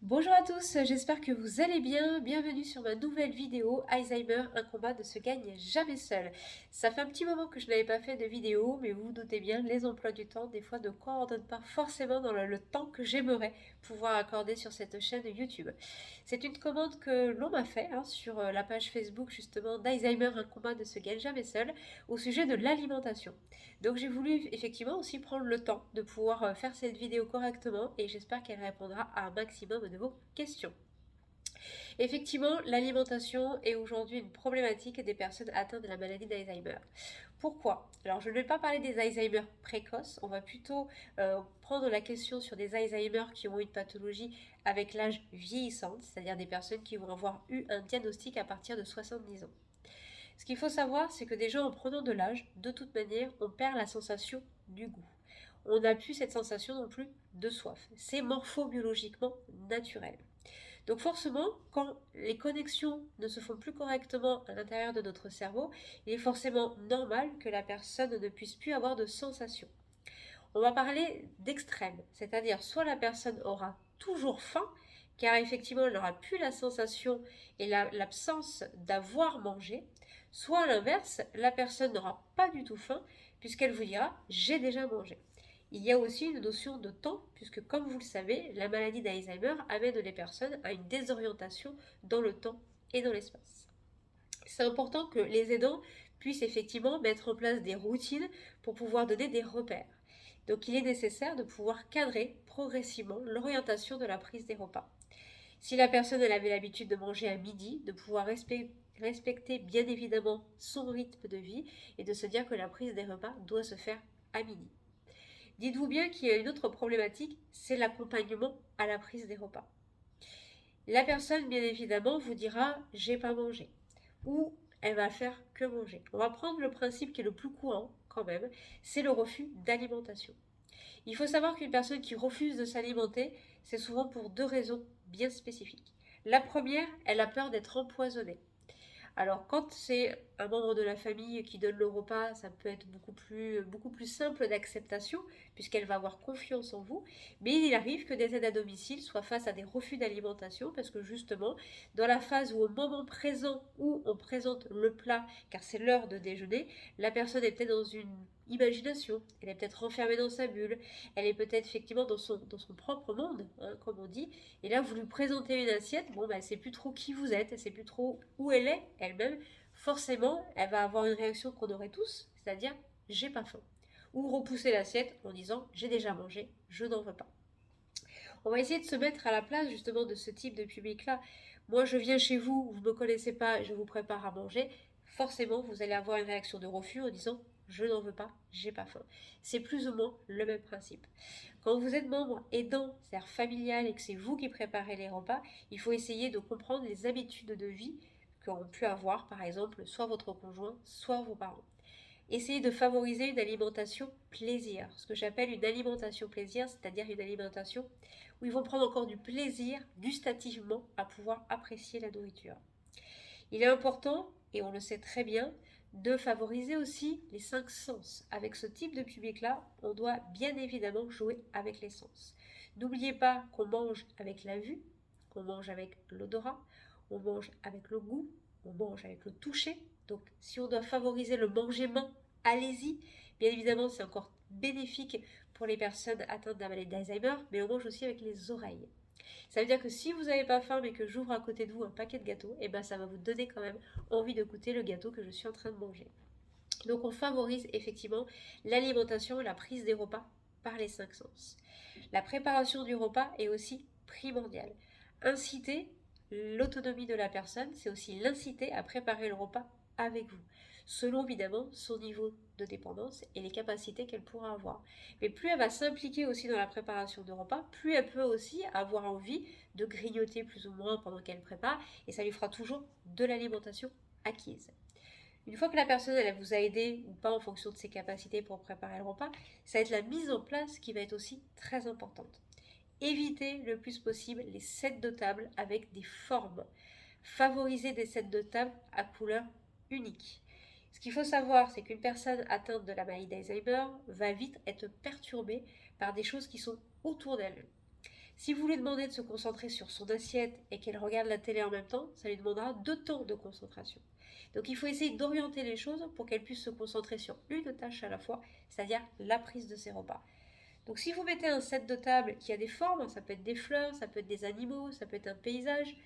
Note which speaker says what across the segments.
Speaker 1: Bonjour à tous, j'espère que vous allez bien. Bienvenue sur ma nouvelle vidéo Alzheimer, un combat ne se gagne jamais seul. Ça fait un petit moment que je n'avais pas fait de vidéo, mais vous vous doutez bien, les emplois du temps, des fois ne coordonnent pas forcément dans le temps que j'aimerais pouvoir accorder sur cette chaîne YouTube. C'est une commande que l'on m'a fait sur la page Facebook justement d'Alzheimer, un combat ne se gagne jamais seul, au sujet de l'alimentation. Donc j'ai voulu effectivement aussi prendre le temps de pouvoir faire cette vidéo correctement et j'espère qu'elle répondra à un maximum de vos questions. Effectivement, l'alimentation est aujourd'hui une problématique des personnes atteintes de la maladie d'Alzheimer. Pourquoi? Alors je ne vais pas parler des Alzheimer précoces, on va plutôt prendre la question sur des Alzheimer qui ont une pathologie avec l'âge vieillissant, c'est-à-dire des personnes qui vont avoir eu un diagnostic à partir de 70 ans. Ce qu'il faut savoir, c'est que déjà en prenant de l'âge, de toute manière, on perd la sensation du goût. On n'a plus cette sensation non plus de soif. C'est morphobiologiquement naturel. Donc forcément, quand les connexions ne se font plus correctement à l'intérieur de notre cerveau, il est forcément normal que la personne ne puisse plus avoir de sensations. On va parler d'extrême, c'est-à-dire soit la personne aura toujours faim, car effectivement elle n'aura plus la sensation et l'absence d'avoir mangé, soit à l'inverse, la personne n'aura pas du tout faim, puisqu'elle vous dira j'ai déjà mangé. Il y a aussi une notion de temps, puisque comme vous le savez, la maladie d'Alzheimer amène les personnes à une désorientation dans le temps et dans l'espace. C'est important que les aidants puissent effectivement mettre en place des routines pour pouvoir donner des repères. Donc il est nécessaire de pouvoir cadrer progressivement l'orientation de la prise des repas. Si la personne elle avait l'habitude de manger à midi, de pouvoir respecter bien évidemment son rythme de vie et de se dire que la prise des repas doit se faire à midi. Dites-vous bien qu'il y a une autre problématique, c'est l'accompagnement à la prise des repas. La personne, bien évidemment, vous dira j'ai pas mangé ou elle va faire que manger. On va prendre le principe qui est le plus courant quand même, c'est le refus d'alimentation. Il faut savoir qu'une personne qui refuse de s'alimenter, c'est souvent pour deux raisons bien spécifiques. La première, elle a peur d'être empoisonnée. Alors quand c'est un membre de la famille qui donne le repas, ça peut être beaucoup plus simple d'acceptation puisqu'elle va avoir confiance en vous. Mais il arrive que des aides à domicile soient face à des refus d'alimentation parce que justement, dans la phase où au moment présent où on présente le plat, car c'est l'heure de déjeuner, la personne est peut-être dans une imagination, elle est peut-être renfermée dans sa bulle, elle est peut-être effectivement dans son propre monde, comme on dit, et là, vous lui présentez une assiette, bon, bah, elle sait plus trop qui vous êtes, elle sait plus trop où elle est elle-même. Forcément, elle va avoir une réaction qu'on aurait tous, c'est-à-dire j'ai pas faim. Ou repousser l'assiette en disant j'ai déjà mangé, je n'en veux pas. On va essayer de se mettre à la place justement de ce type de public-là. Moi, je viens chez vous, vous ne me connaissez pas, je vous prépare à manger. Forcément, vous allez avoir une réaction de refus en disant je n'en veux pas, j'ai pas faim. C'est plus ou moins le même principe. Quand vous êtes membre aidant, c'est-à-dire familial, et que c'est vous qui préparez les repas, il faut essayer de comprendre les habitudes de vie qu'ont pu avoir, par exemple, soit votre conjoint, soit vos parents. Essayez de favoriser une alimentation plaisir, ce que j'appelle une alimentation plaisir, c'est-à-dire une alimentation où ils vont prendre encore du plaisir gustativement à pouvoir apprécier la nourriture. Il est important, et on le sait très bien, de favoriser aussi les cinq sens. Avec ce type de public-là, on doit bien évidemment jouer avec les sens. N'oubliez pas qu'on mange avec la vue, qu'on mange avec l'odorat, on mange avec le goût, on mange avec le toucher. Donc si on doit favoriser le manger main, allez-y. Bien évidemment, c'est encore bénéfique pour les personnes atteintes d'un maladie d'Alzheimer, mais on mange aussi avec les oreilles. Ça veut dire que si vous n'avez pas faim mais que j'ouvre à côté de vous un paquet de gâteaux, et ben ça va vous donner quand même envie de goûter le gâteau que je suis en train de manger. Donc on favorise effectivement l'alimentation et la prise des repas par les cinq sens. La préparation du repas est aussi primordiale. Inciter l'autonomie de la personne, c'est aussi l'inciter à préparer le repas avec vous, selon évidemment son niveau de dépendance et les capacités qu'elle pourra avoir. Mais plus elle va s'impliquer aussi dans la préparation de repas, plus elle peut aussi avoir envie de grignoter plus ou moins pendant qu'elle prépare, et ça lui fera toujours de l'alimentation acquise. Une fois que la personne elle vous a aidé ou pas en fonction de ses capacités pour préparer le repas, ça va être la mise en place qui va être aussi très importante. Évitez le plus possible les sets de table avec des formes. Favorisez des sets de table à couleur unique. Ce qu'il faut savoir, c'est qu'une personne atteinte de la maladie d'Alzheimer va vite être perturbée par des choses qui sont autour d'elle. Si vous lui demandez de se concentrer sur son assiette et qu'elle regarde la télé en même temps, ça lui demandera 2 temps de concentration. Donc il faut essayer d'orienter les choses pour qu'elle puisse se concentrer sur une tâche à la fois, c'est-à-dire la prise de ses repas. Donc si vous mettez un set de table qui a des formes, ça peut être des fleurs, ça peut être des animaux, ça peut être un paysage,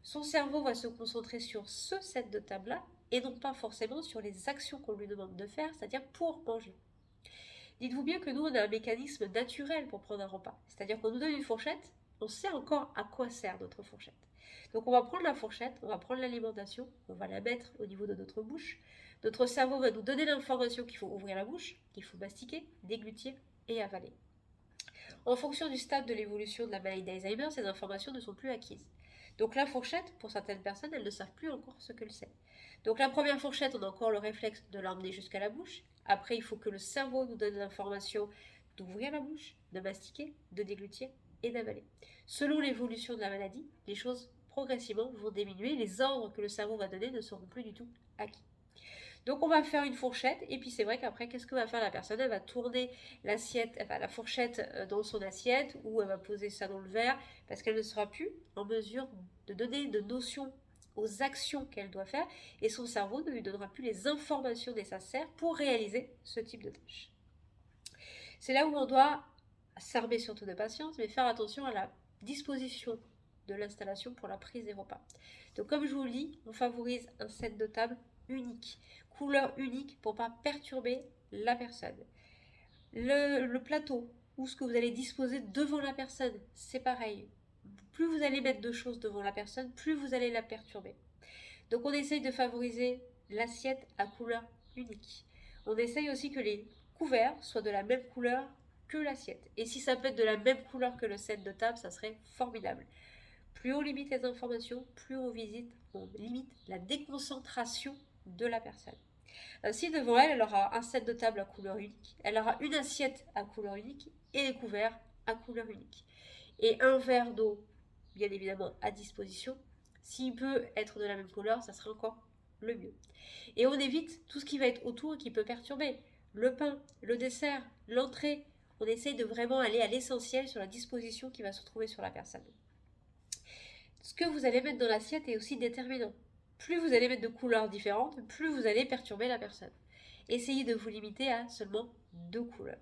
Speaker 1: son cerveau va se concentrer sur ce set de table-là et non pas forcément sur les actions qu'on lui demande de faire, c'est-à-dire pour manger. Dites-vous bien que nous, on a un mécanisme naturel pour prendre un repas. C'est-à-dire qu'on nous donne une fourchette, on sait encore à quoi sert notre fourchette. Donc on va prendre la fourchette, on va prendre l'alimentation, on va la mettre au niveau de notre bouche. Notre cerveau va nous donner l'information qu'il faut ouvrir la bouche, qu'il faut mastiquer, déglutir et avaler. En fonction du stade de l'évolution de la maladie d'Alzheimer, ces informations ne sont plus acquises. Donc la fourchette, pour certaines personnes, elles ne savent plus encore ce que c'est. Donc la première fourchette, on a encore le réflexe de l'emmener jusqu'à la bouche. Après, il faut que le cerveau nous donne l'information d'ouvrir la bouche, de mastiquer, de déglutir et d'avaler. Selon l'évolution de la maladie, les choses progressivement vont diminuer. Les ordres que le cerveau va donner ne seront plus du tout acquis. Donc on va faire une fourchette et puis c'est vrai qu'après qu'est-ce que va faire la personne? Elle va tourner l'assiette, enfin, la fourchette dans son assiette ou elle va poser ça dans le verre parce qu'elle ne sera plus en mesure de donner de notions aux actions qu'elle doit faire et son cerveau ne lui donnera plus les informations nécessaires pour réaliser ce type de tâche. C'est là où on doit s'armer surtout de patience mais faire attention à la disposition de l'installation pour la prise des repas. Donc comme je vous le dis, on favorise un set de table unique, couleur unique pour ne pas perturber la personne. Le plateau ou ce que vous allez disposer devant la personne, c'est pareil. Plus vous allez mettre de choses devant la personne, plus vous allez la perturber. Donc on essaye de favoriser l'assiette à couleur unique. On essaye aussi que les couverts soient de la même couleur que l'assiette. Et si ça peut être de la même couleur que le set de table, ça serait formidable. Plus on limite les informations, plus on limite la déconcentration de la personne. Ainsi, devant elle, elle aura un set de table à couleur unique, elle aura une assiette à couleur unique et des couverts à couleur unique. Et un verre d'eau, bien évidemment, à disposition. S'il peut être de la même couleur, ça sera encore le mieux. Et on évite tout ce qui va être autour et qui peut perturber. Le pain, le dessert, l'entrée. On essaye de vraiment aller à l'essentiel sur la disposition qui va se trouver sur la personne. Ce que vous allez mettre dans l'assiette est aussi déterminant. Plus vous allez mettre de couleurs différentes, plus vous allez perturber la personne. Essayez de vous limiter à seulement 2 couleurs,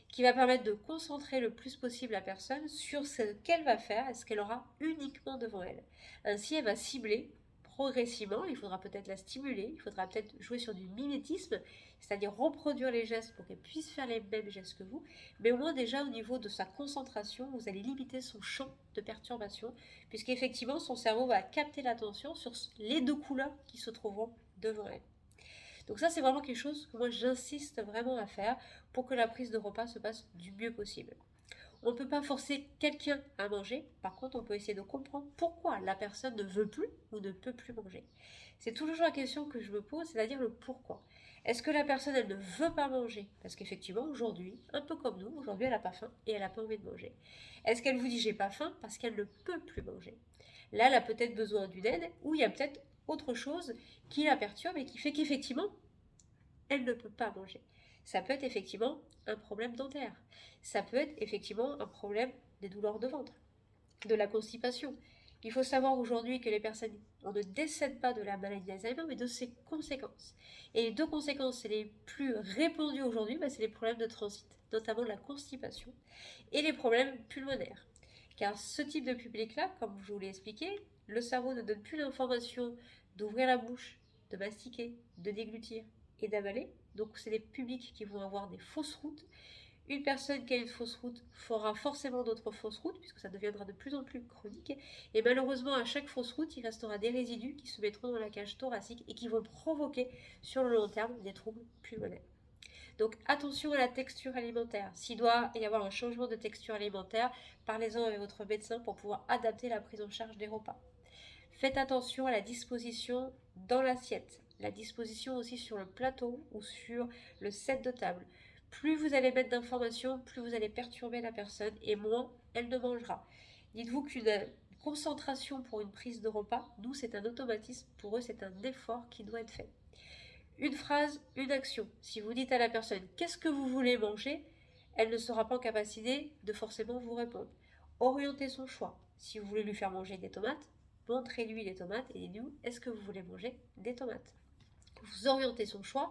Speaker 1: qui va permettre de concentrer le plus possible la personne sur ce qu'elle va faire et ce qu'elle aura uniquement devant elle. Ainsi, elle va cibler progressivement, il faudra peut-être la stimuler, il faudra peut-être jouer sur du mimétisme, c'est-à-dire reproduire les gestes pour qu'elle puisse faire les mêmes gestes que vous, mais au moins déjà au niveau de sa concentration, vous allez limiter son champ de perturbation, puisqu'effectivement son cerveau va capter l'attention sur les 2 couleurs qui se trouveront devant elle. Donc ça, c'est vraiment quelque chose que moi j'insiste vraiment à faire pour que la prise de repas se passe du mieux possible. On ne peut pas forcer quelqu'un à manger, par contre on peut essayer de comprendre pourquoi la personne ne veut plus ou ne peut plus manger. C'est toujours la question que je me pose, c'est-à-dire le pourquoi. Est-ce que la personne elle ne veut pas manger? Parce qu'effectivement aujourd'hui, un peu comme nous, aujourd'hui elle n'a pas faim et elle n'a pas envie de manger. Est-ce qu'elle vous dit j'ai pas faim parce qu'elle ne peut plus manger? Là elle a peut-être besoin d'une aide ou il y a peut-être autre chose qui la perturbe et qui fait qu'effectivement elle ne peut pas manger. Ça peut être effectivement un problème dentaire. Ça peut être effectivement un problème des douleurs de ventre, de la constipation. Il faut savoir aujourd'hui que les personnes, on ne décède pas de la maladie d'Alzheimer, mais de ses conséquences. Et les 2 conséquences les plus répandues aujourd'hui, c'est les problèmes de transit, notamment la constipation et les problèmes pulmonaires. Car ce type de public-là, comme je vous l'ai expliqué, le cerveau ne donne plus l'information d'ouvrir la bouche, de mastiquer, de déglutir et d'avaler. Donc c'est des publics qui vont avoir des fausses routes. Une personne qui a une fausse route fera forcément d'autres fausses routes puisque ça deviendra de plus en plus chronique. Et malheureusement, à chaque fausse route, il restera des résidus qui se mettront dans la cage thoracique et qui vont provoquer sur le long terme des troubles pulmonaires. Donc attention à la texture alimentaire. S'il doit y avoir un changement de texture alimentaire, parlez-en avec votre médecin pour pouvoir adapter la prise en charge des repas. Faites attention à la disposition dans l'assiette, la disposition aussi sur le plateau ou sur le set de table. Plus vous allez mettre d'informations, plus vous allez perturber la personne et moins elle ne mangera. Dites-vous qu'une concentration pour une prise de repas, nous c'est un automatisme, pour eux c'est un effort qui doit être fait. Une phrase, une action. Si vous dites à la personne qu'est-ce que vous voulez manger, elle ne sera pas en capacité de forcément vous répondre. Orientez son choix. Si vous voulez lui faire manger des tomates, montrez-lui les tomates et dites-lui, est-ce que vous voulez manger des tomates? Vous orientez son choix,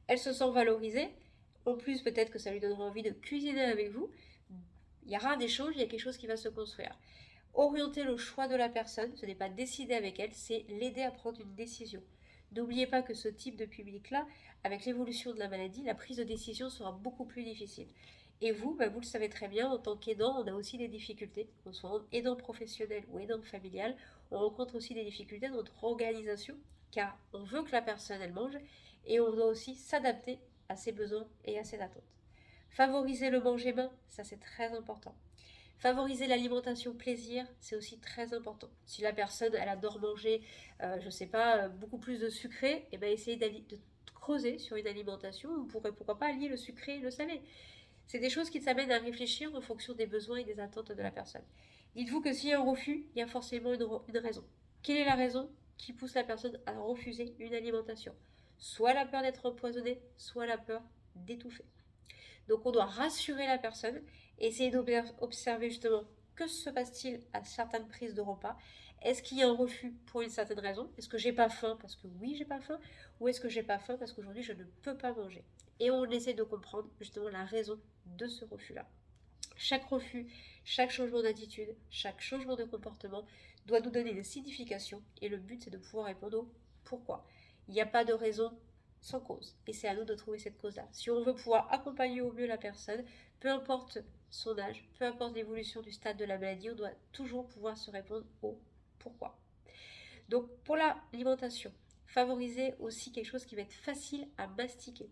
Speaker 1: elle se sent valorisée. En plus, peut-être que ça lui donnera envie de cuisiner avec vous. Il y aura un échange, il y a quelque chose qui va se construire. Orienter le choix de la personne, ce n'est pas décider avec elle, c'est l'aider à prendre une décision. N'oubliez pas que ce type de public-là, avec l'évolution de la maladie, la prise de décision sera beaucoup plus difficile. Et vous, vous le savez très bien, en tant qu'aidant, on a aussi des difficultés, qu'on soit aidant professionnel ou aidant familial, on rencontre aussi des difficultés dans notre organisation, car on veut que la personne, elle mange, et on doit aussi s'adapter à ses besoins et à ses attentes. Favoriser le manger main, ça c'est très important. Favoriser l'alimentation plaisir, c'est aussi très important. Si la personne, elle adore manger, je sais pas, beaucoup plus de sucré, et bien essayez de creuser sur une alimentation, on pourrait pourquoi pas allier le sucré et le salé. C'est des choses qui t'amènent à réfléchir en fonction des besoins et des attentes de la personne. Dites-vous que s'il y a un refus, il y a forcément une raison. Quelle est la raison qui pousse la personne à refuser une alimentation? Soit la peur d'être empoisonnée, soit la peur d'étouffer. Donc on doit rassurer la personne, essayer d'observer justement que se passe-t-il à certaines prises de repas. Est-ce qu'il y a un refus pour une certaine raison? Est-ce que j'ai pas faim parce que oui j'ai pas faim? Ou est-ce que j'ai pas faim parce qu'aujourd'hui je ne peux pas manger? Et on essaie de comprendre justement la raison de ce refus-là. Chaque refus, chaque changement d'attitude, chaque changement de comportement doit nous donner une signification et le but c'est de pouvoir répondre au pourquoi. Il n'y a pas de raison sans cause et c'est à nous de trouver cette cause-là. Si on veut pouvoir accompagner au mieux la personne, peu importe son âge, peu importe l'évolution du stade de la maladie, on doit toujours pouvoir se répondre au pourquoi. Donc pour l'alimentation, favoriser aussi quelque chose qui va être facile à mastiquer.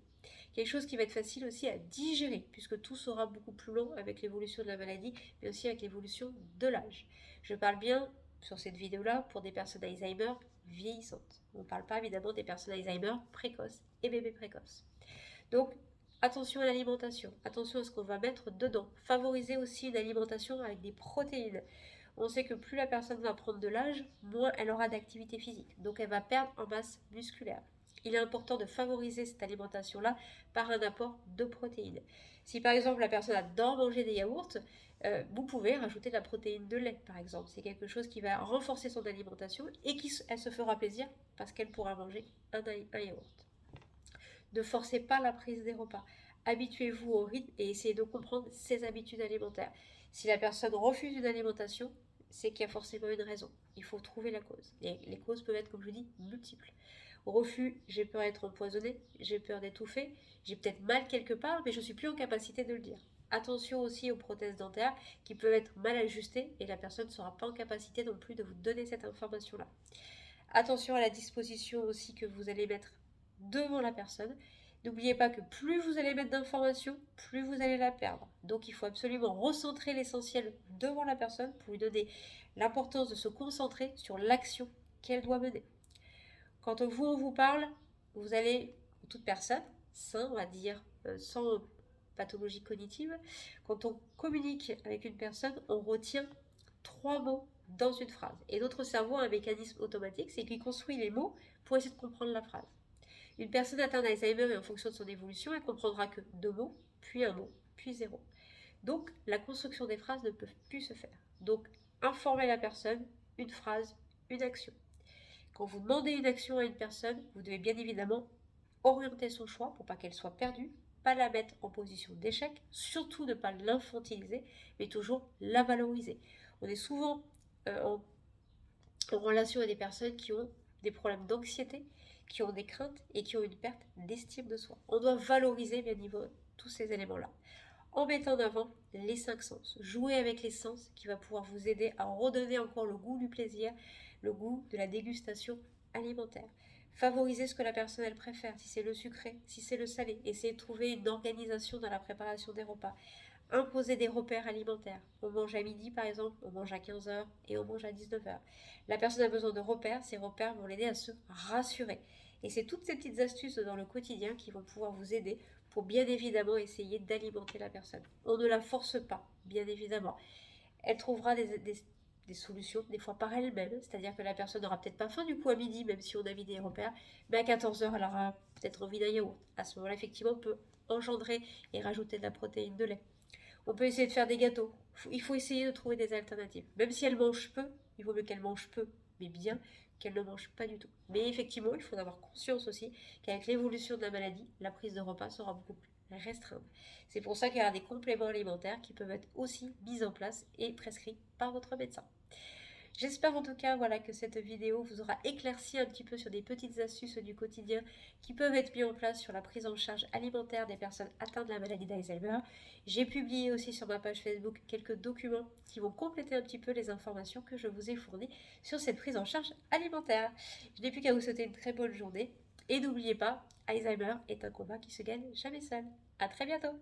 Speaker 1: Quelque chose qui va être facile aussi à digérer, puisque tout sera beaucoup plus long avec l'évolution de la maladie, mais aussi avec l'évolution de l'âge. Je parle bien sur cette vidéo-là pour des personnes Alzheimer vieillissantes. On ne parle pas évidemment des personnes Alzheimer précoces et bébés précoces. Donc, attention à l'alimentation, attention à ce qu'on va mettre dedans. Favoriser aussi une alimentation avec des protéines. On sait que plus la personne va prendre de l'âge, moins elle aura d'activité physique. Donc elle va perdre en masse musculaire. Il est important de favoriser cette alimentation-là par un apport de protéines. Si par exemple la personne adore manger des yaourts, vous pouvez rajouter de la protéine de lait par exemple. C'est quelque chose qui va renforcer son alimentation et elle se fera plaisir parce qu'elle pourra manger un yaourt. Ne forcez pas la prise des repas. Habituez-vous au rythme et essayez de comprendre ses habitudes alimentaires. Si la personne refuse une alimentation, c'est qu'il y a forcément une raison. Il faut trouver la cause. Et les causes peuvent être, comme je vous dis, multiples. Refus, j'ai peur d'être empoisonnée, j'ai peur d'étouffer, j'ai peut-être mal quelque part, mais je ne suis plus en capacité de le dire. Attention aussi aux prothèses dentaires qui peuvent être mal ajustées et la personne ne sera pas en capacité non plus de vous donner cette information-là. Attention à la disposition aussi que vous allez mettre devant la personne. N'oubliez pas que plus vous allez mettre d'informations, plus vous allez la perdre. Donc il faut absolument recentrer l'essentiel devant la personne pour lui donner l'importance de se concentrer sur l'action qu'elle doit mener. Quand on vous parle, vous allez, toute personne, sain, on va dire, sans pathologie cognitive, quand on communique avec une personne, on retient 3 mots dans une phrase. Et notre cerveau a un mécanisme automatique, c'est qu'il construit les mots pour essayer de comprendre la phrase. Une personne atteinte d'Alzheimer, et en fonction de son évolution, elle comprendra que 2 mots, puis un mot, puis 0. Donc, la construction des phrases ne peut plus se faire. Donc, informez la personne, une phrase, une action. Quand vous demandez une action à une personne, vous devez bien évidemment orienter son choix pour pas qu'elle soit perdue, pas la mettre en position d'échec, surtout ne pas l'infantiliser, mais toujours la valoriser. On est souvent en relation avec des personnes qui ont des problèmes d'anxiété, qui ont des craintes et qui ont une perte d'estime de soi. On doit valoriser bien évidemment tous ces éléments-là en mettant en avant les 5 sens. Jouez avec les sens qui va pouvoir vous aider à redonner encore le goût du plaisir, le goût de la dégustation alimentaire. Favorisez ce que la personne elle préfère, si c'est le sucré, si c'est le salé. Essayez de trouver une organisation dans la préparation des repas. Imposer des repères alimentaires. On mange à midi par exemple, on mange à 15h et on mange à 19h. La personne a besoin de repères, ces repères vont l'aider à se rassurer. Et c'est toutes ces petites astuces dans le quotidien qui vont pouvoir vous aider pour bien évidemment essayer d'alimenter la personne. On ne la force pas, bien évidemment. Elle trouvera des solutions, des fois par elle-même, c'est-à-dire que la personne n'aura peut-être pas faim du coup à midi, même si on a mis des repères, mais à 14h, elle aura peut-être envie d'un yaourt. À ce moment-là, effectivement, on peut engendrer et rajouter de la protéine de lait. On peut essayer de faire des gâteaux. Il faut essayer de trouver des alternatives. Même si elle mange peu, il vaut mieux qu'elle mange peu, mais bien, qu'elle ne mange pas du tout. Mais effectivement, il faut avoir conscience aussi qu'avec l'évolution de la maladie, la prise de repas sera beaucoup plus restreinte. C'est pour ça qu'il y aura des compléments alimentaires qui peuvent être aussi mis en place et prescrits par votre médecin. J'espère en tout cas voilà, que cette vidéo vous aura éclairci un petit peu sur des petites astuces du quotidien qui peuvent être mises en place sur la prise en charge alimentaire des personnes atteintes de la maladie d'Alzheimer. J'ai publié aussi sur ma page Facebook quelques documents qui vont compléter un petit peu les informations que je vous ai fournies sur cette prise en charge alimentaire. Je n'ai plus qu'à vous souhaiter une très bonne journée et n'oubliez pas, Alzheimer est un combat qui se gagne jamais seul. À très bientôt!